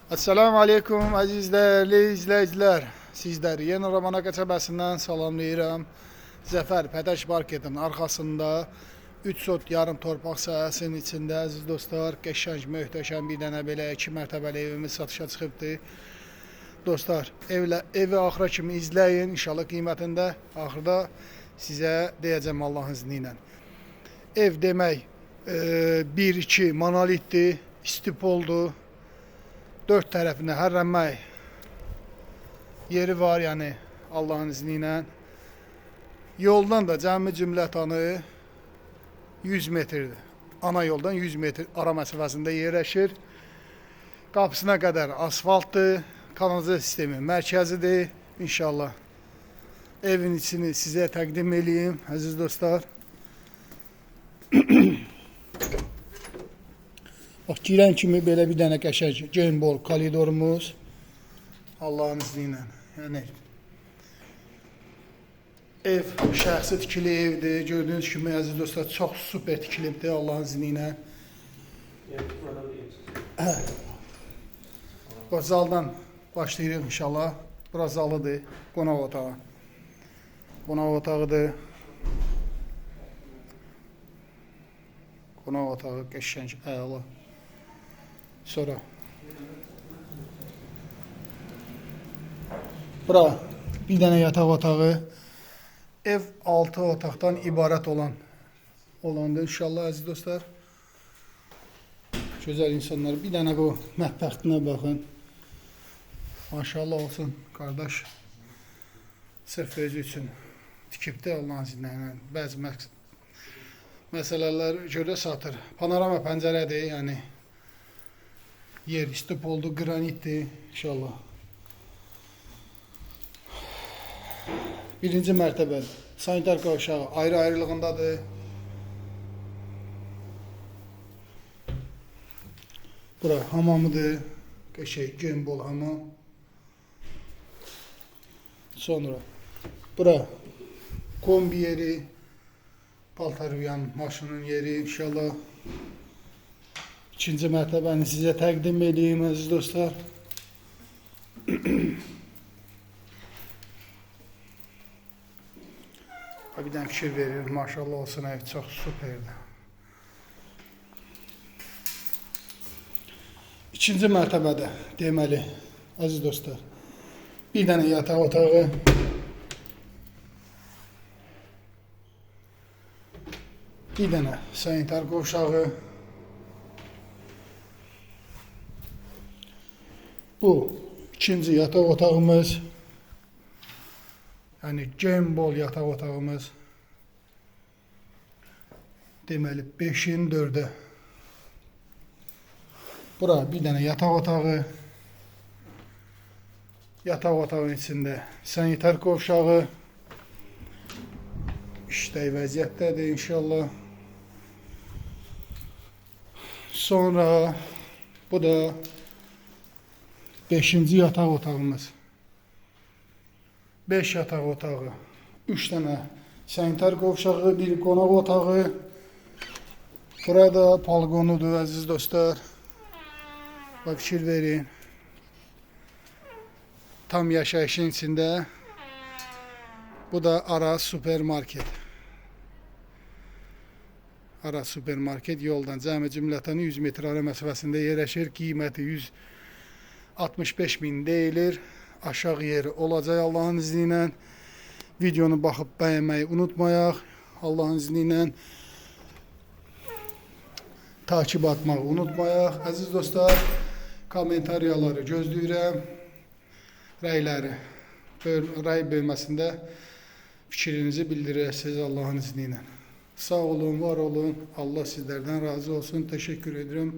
Assalamu aleykum əziz dəyərli izləyicilər. Sizləri Yeni Ramana qəsəbəsindən salamlayıram. Zəfər Pətəş Marketin arxasında 3 sot yarım torpaq sahəsinin içində əziz dostlar, qəşəng, möhtəşəm bir dənə belə 2 mərtəbəli evimiz satışa çıxıbdır. Dostlar, evi axıra kimi izləyin. İnşallah qiymətində axırda sizə deyəcəm Allahın izni ilə. Ev demək 1-2 monolitdir, istipoldur. 4 tərəfində hərrənmək yeri var, yəni Allahın izni ilə. Yoldan da cəmi cümlətanı 100 metrdir. Ana yoldan 100 metr ara məsafəsində yerləşir. Qapısına qədər asfaltdır, kanalizasiya sistemi mərkəzidir. İnşallah evin içini sizə təqdim edeyim, əziz dostlar. Bax, girən kimi belə bir dənə qəşəng genbol koridorumuz. Allahın izni ilə. Yəni ev şəxsi tikili evdir. Gördüyünüz kimi əziz dostlar, çox super tikilibdir Allahın izni ilə. Bax, zaldan başlayırıq inşallah. Burası zalıdır, qonaq otağı. Qonaq otağıdır. Qonaq otağı qəşəng, əla. Sonra bura bir dənə yataq otağı. Ev 6 otaqdan ibarət olandır inşallah əziz dostlar. Gözəl insanlar, bir dənə bu mətbəxtinə baxın. Maşallah olsun qardaş. Sırf özü üçün tikibdə Allahın izni ilə. Bəzi məsələlər görə satır. Panorama pəncərədir, yəni yer istipoldu, qranitdir inşallah. Birinci mərtəbə sanitar qovşağı ayrı-ayrılığındadır. Bura hamamıdır. Qəşəng genbol hamam. Sonra bura kombi yeri, paltar yuyan maşının yeri inşallah. İkinci mərtəbəni sizə təqdim edeyim əziz dostlar. Bir dənə fikir verir, maşallah olsun, ev çox superdir. İkinci mərtəbədə deməli, əziz dostlar, bir dənə yataq otağı, bir dənə sanitar qovşağı. Bu ikinci yataq otağımız. Yəni genbol yataq otağımız. Deməli 5-in 4-ə. Bura bir dənə yataq otağı. Yataq otağının içində sanitar qovşağı. İşlək vəziyyətdədir inşallah. Sonra bu da 5-ci yataq otağımız. 5 yataq otağı, 3 dənə sanitar qovşağı, bir qonaq otağı. Burada balkonudur əziz dostlar. Bax, fikir verin. Tam yaşayışın içində. Bu da ara supermarket. Ara supermarket yoldan cəmi cümlətanı 100 metr ara məsafəsində yerləşir. Qiyməti 165.000 deyilir. Aşağı yeri olacaq Allahın izni ilə. Videonu baxıb bəyənməyi unutmayaq. Allahın izni ilə takib atmağı unutmayaq. Əziz dostlar, komentariyaları gözləyirəm. Rəy bölməsində fikrinizi bildirəsiniz Allahın izni ilə. Sağ olun, var olun. Allah sizlərdən razı olsun. Təşəkkür edirəm.